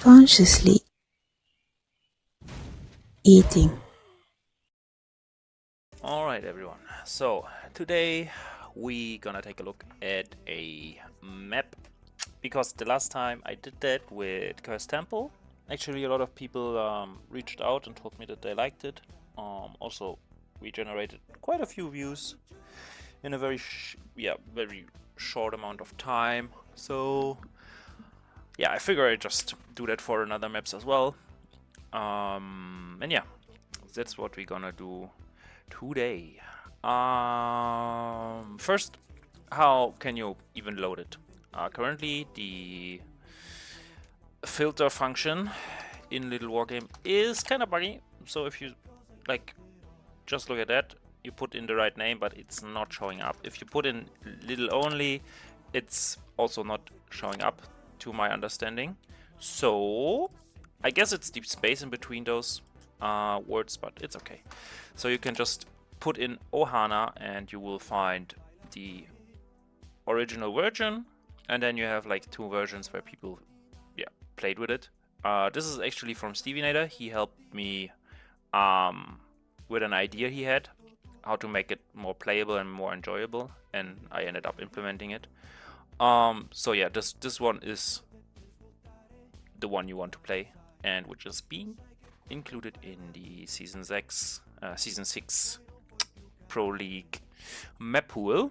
consciously eating. Alright everyone, so today we gonna take a look at a map, because the last time I did that with Cursed Temple, actually a lot of people reached out and told me that they liked it. Also, we generated quite a few views in a very short amount of time, so yeah, I figure I just do that for another maps as well. And yeah, that's what we're gonna do today. First, how can you even load it? Currently, the filter function in Little Wargame is kind of buggy. So if you just look at that, you put in the right name, but it's not showing up. If you put in Little only, it's also not showing up, to my understanding. So I guess it's the space in between those words, but it's okay. So you can just put in Ohana and you will find the original version, and then you have like two versions where people played with it. This is actually from Stevienator. He helped me with an idea he had how to make it more playable and more enjoyable, and I ended up implementing it. So yeah, this one is the one you want to play, and which is being included in the Season 6 Pro League map pool.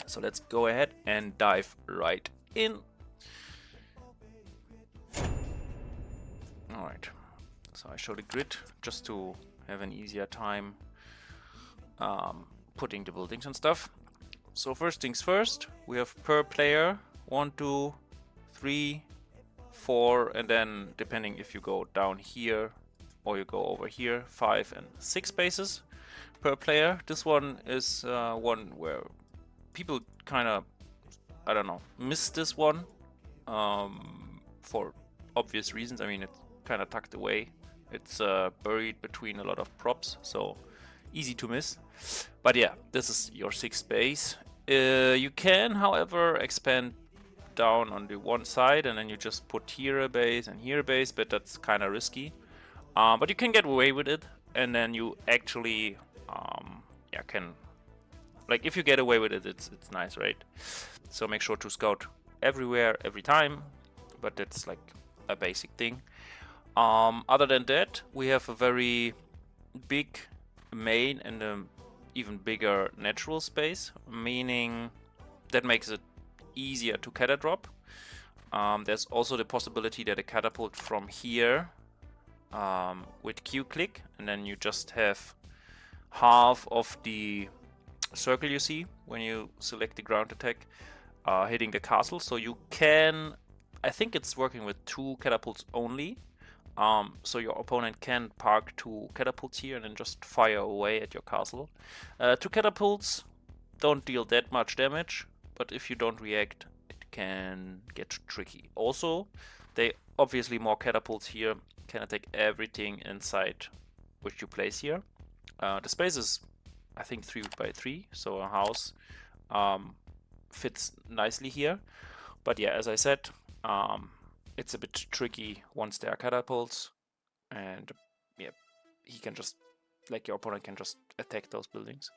So let's go ahead and dive right in. Alright, so I show the grid just to have an easier time putting the buildings and stuff. So first things first, we have per player 1, 2, 3, 4, and then depending if you go down here or you go over here, 5 and 6 spaces per player. This one is one where people kind of, I don't know, miss this one for obvious reasons. I mean, it's kind of tucked away. It's buried between a lot of props, so easy to miss. But yeah, this is your 6th space. You can, however, expand down on the one side, and then you just put here a base and here a base, but that's kind of risky. But you can get away with it, and then you actually can, like, if you get away with it, it's nice, right? So make sure to scout everywhere every time, but that's like a basic thing. Other than that, we have a very big main and a even bigger natural space, meaning that makes it easier to catadrop. There's also the possibility that a catapult from here with Q click, and then you just have half of the circle you see when you select the ground attack hitting the castle. So you can, I think it's working with 2 catapults only. So your opponent can park 2 catapults here and then just fire away at your castle. 2 catapults don't deal that much damage, but if you don't react, it can get tricky. Also, they obviously more catapults here can attack everything inside which you place here. The space is, I think, 3 by 3, so a house fits nicely here. But yeah, as I said, it's a bit tricky once there are catapults, and yeah, he can just, like, your opponent can just attack those buildings.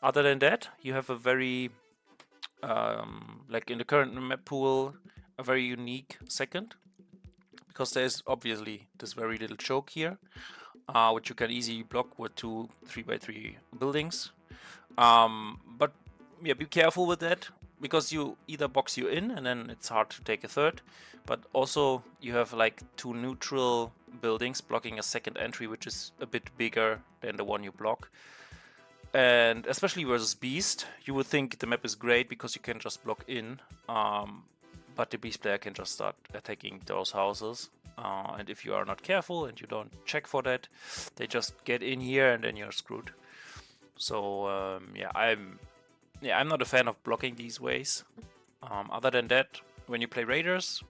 Other than that, you have a very, like in the current map pool, a very unique second, because there's obviously this very little choke here, which you can easily block with 2 3x3 buildings. But yeah, be careful with that, because you either box you in and then it's hard to take a third, but also you have like 2 neutral buildings blocking a second entry, which is a bit bigger than the one you block. And especially versus Beast, you would think the map is great because you can just block in, but the Beast player can just start attacking those houses. And if you are not careful and you don't check for that, they just get in here and then you're screwed. So I'm not a fan of blocking these ways. Other than that, when you play Raiders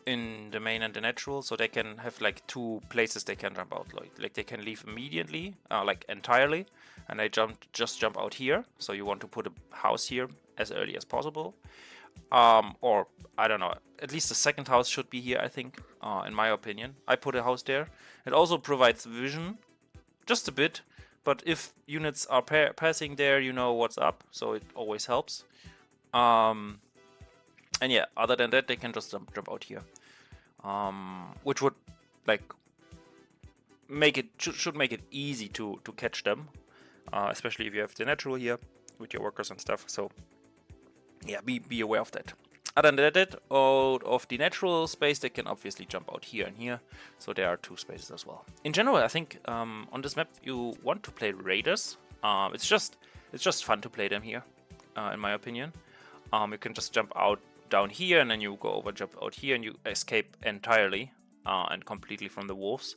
in the main and the natural, so they can have like 2 places they can jump out. Like they can leave immediately, like entirely, and they just jump out here. So you want to put a house here as early as possible. Or I don't know, at least the second house should be here, I think, in my opinion. I put a house there. It also provides vision, just a bit, but if units are passing there, you know what's up, so it always helps. And yeah, other than that, they can just jump out here, which would like make it should make it easy to catch them, especially if you have the natural here with your workers and stuff. So yeah, be aware of that. Other than that, out of the natural space, they can obviously jump out here and here. So there are 2 spaces as well. In general, I think on this map you want to play raiders. It's just fun to play them here, in my opinion. You can just jump out down here and then you go over, jump out here, and you escape entirely and completely from the wolves.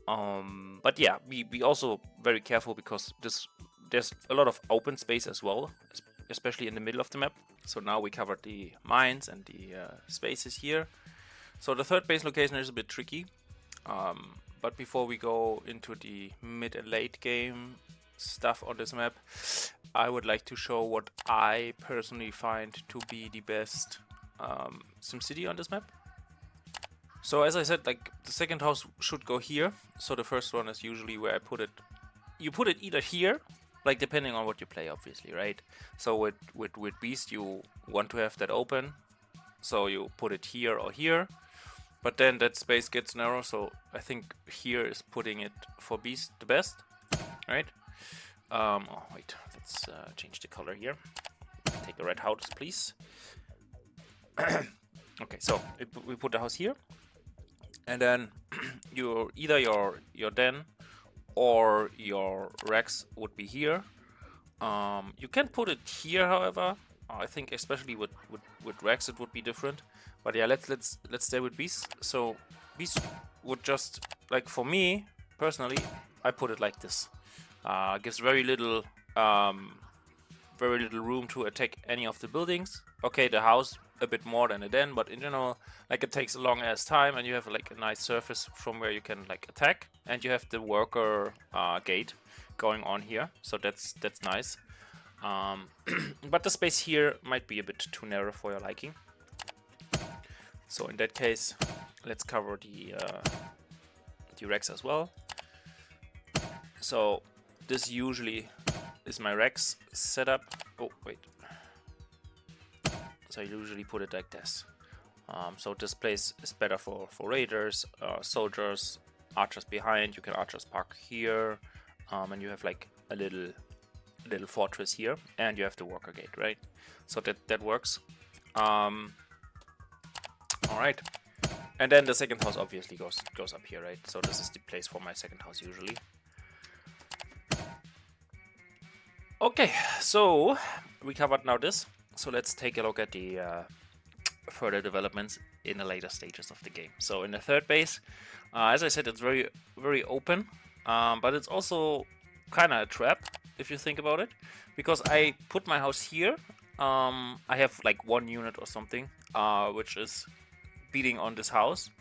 But yeah, be also very careful because there's a lot of open space as well, especially in the middle of the map. So now we covered the mines and the spaces here. So the third base location is a bit tricky. But before we go into the mid and late game stuff on this map, I would like to show what I personally find to be the best SimCity on this map. So as I said, like the second house should go here. So the first one is usually where I put it. You put it either here, like depending on what you play, obviously, right? So with Beast, you want to have that open, so you put it here or here. But then that space gets narrow, so I think here is putting it for Beast the best, right? Oh wait, let's change the color here. Take a red house, please. Okay, so we put the house here, and then either your den or your Rex would be here. You can put it here, however. I think especially with Rex it would be different. But yeah, let's stay with Beast. So Beast would just, like, for me personally, I put it like this. Gives very little room to attack any of the buildings. Okay, the house a bit more than a den, but in general, like, it takes a long ass time, and you have like a nice surface from where you can like attack, and you have the worker gate going on here, so that's nice. But the space here might be a bit too narrow for your liking. So in that case, let's cover the Rex as well. So this usually is my Rex setup. Oh wait. So I usually put it like this. So this place is better for raiders, soldiers, archers behind. You can archers park here, and you have like a little fortress here, and you have the worker gate, right? So that works. All right, and then the second house obviously goes up here, right? So this is the place for my second house usually. Okay, so we covered now this. So let's take a look at the further developments in the later stages of the game. So in the third base, as I said, it's very open, but it's also kind of a trap if you think about it, because I put my house here. I have like 1 unit or something, which is beating on this house,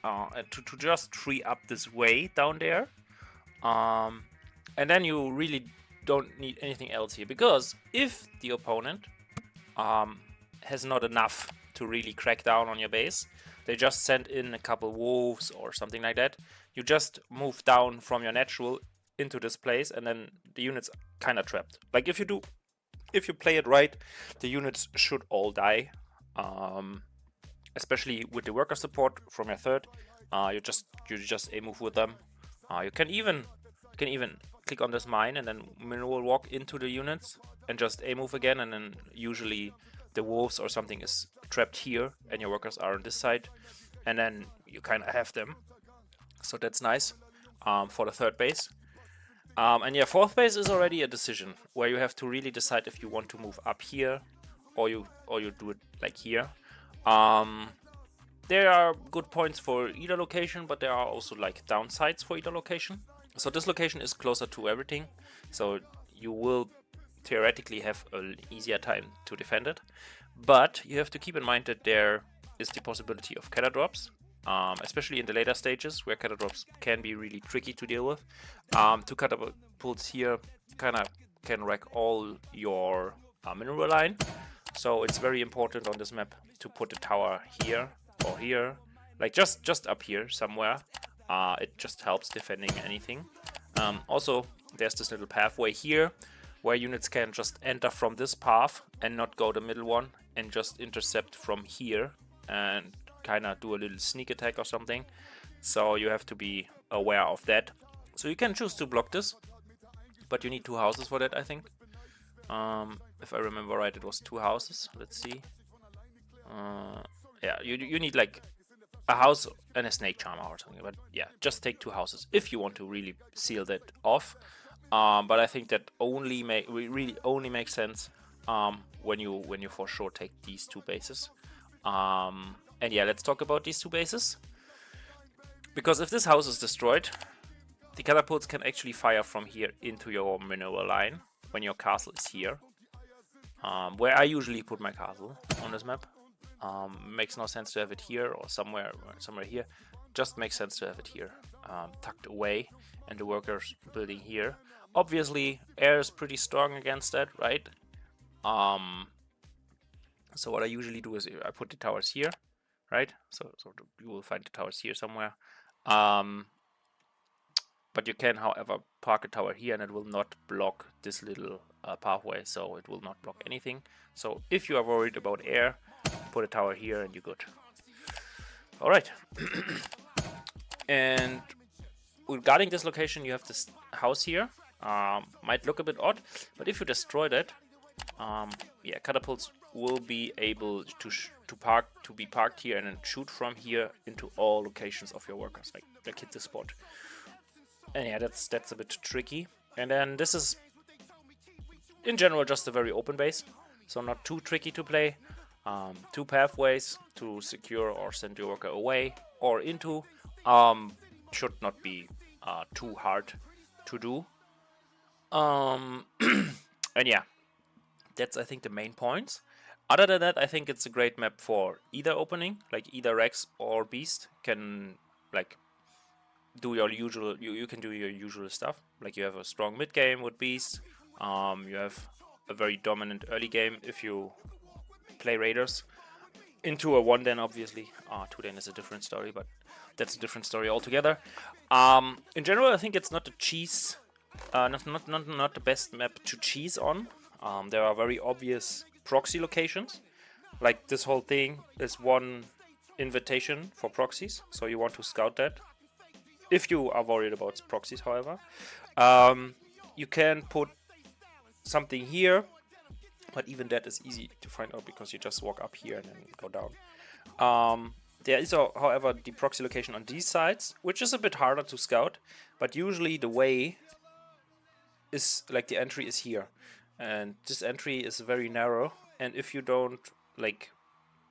to just free up this way down there, and then you really don't need anything else here, because if the opponent has not enough to really crack down on your base, they just send in a couple wolves or something like that, you just move down from your natural into this place, and then the units kind of trapped. Like if you play it right, the units should all die, especially with the worker support from your third. You just a move with them. You can even click on this mine and then mineral walk into the units and just a move again, and then usually the wolves or something is trapped here and your workers are on this side, and then you kind of have them. So that's nice for the third base. And yeah, fourth base is already a decision where you have to really decide if you want to move up here or you do it like here. There are good points for either location, but there are also like downsides for either location. So this location is closer to everything, so you will theoretically have an easier time to defend it. But you have to keep in mind that there is the possibility of kata drops, especially in the later stages where kata drops can be really tricky to deal with. 2 catapults here kind of can wreck all your mineral line. So it's very important on this map to put a tower here or here, like just up here somewhere. It just helps defending anything. Also, there's this little pathway here where units can just enter from this path and not go the middle one and just intercept from here and kind of do a little sneak attack or something. So you have to be aware of that. So you can choose to block this, but you need 2 houses for that, I think. If I remember right, it was 2 houses. Let's see. Yeah, you need like a house and a snake charmer or something. But yeah, just take 2 houses if you want to really seal that off. But I think that really only makes sense when you for sure take these 2 bases. And yeah, let's talk about these 2 bases. Because if this house is destroyed, the catapults can actually fire from here into your mineral line when your castle is here. Where I usually put my castle on this map. Makes no sense to have it here or somewhere here. Just makes sense to have it here, tucked away, and the workers building here. Obviously, air is pretty strong against that, right? So what I usually do is I put the towers here, right? So you will find the towers here somewhere. But you can, however, park a tower here and it will not block this little pathway, so it will not block anything. So if you are worried about air, put a tower here and you're good. Alright. And regarding this location, you have this house here. Might look a bit odd, but if you destroy that, yeah, catapults will be able to be parked here and then shoot from here into all locations of your workers, like hit the spot. And yeah, that's a bit tricky. And then this is in general just a very open base, so not too tricky to play. 2 pathways to secure or send your worker away or into. Should not be too hard to do. And yeah, that's I think the main points. Other than that, I think it's a great map for either opening, like either Rex or Beast can like do your usual. You can do your usual stuff. Like you have a strong mid game with Beast. You have a very dominant early game if you play Raiders. Into a 1-den, obviously. 2-den is a different story, but that's a different story altogether. In general, I think it's not a cheese, not the best map to cheese on. There are very obvious proxy locations. Like this whole thing is one invitation for proxies, so you want to scout that. If you are worried about proxies, however, you can put something here. But even that is easy to find out because you just walk up here and then go down. There is, however, the proxy location on these sides, which is a bit harder to scout. But usually the way is, like the entry is here. And this entry is very narrow. And if you don't, like,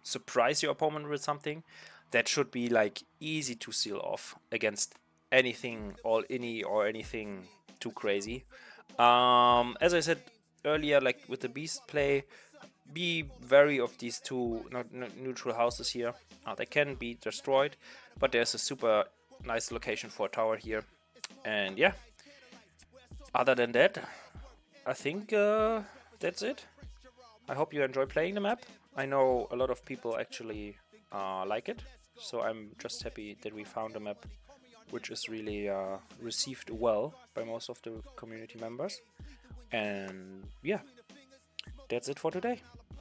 surprise your opponent with something, that should be, like, easy to seal off against anything all-inny or anything too crazy. As I said earlier, like with the Beast play, be wary of these 2 neutral houses here. They can be destroyed, but there's a super nice location for a tower here. And yeah, other than that, I think that's it. I hope you enjoy playing the map. I know a lot of people actually like it, so I'm just happy that we found a map which is really received well by most of the community members. And yeah, that's it for today.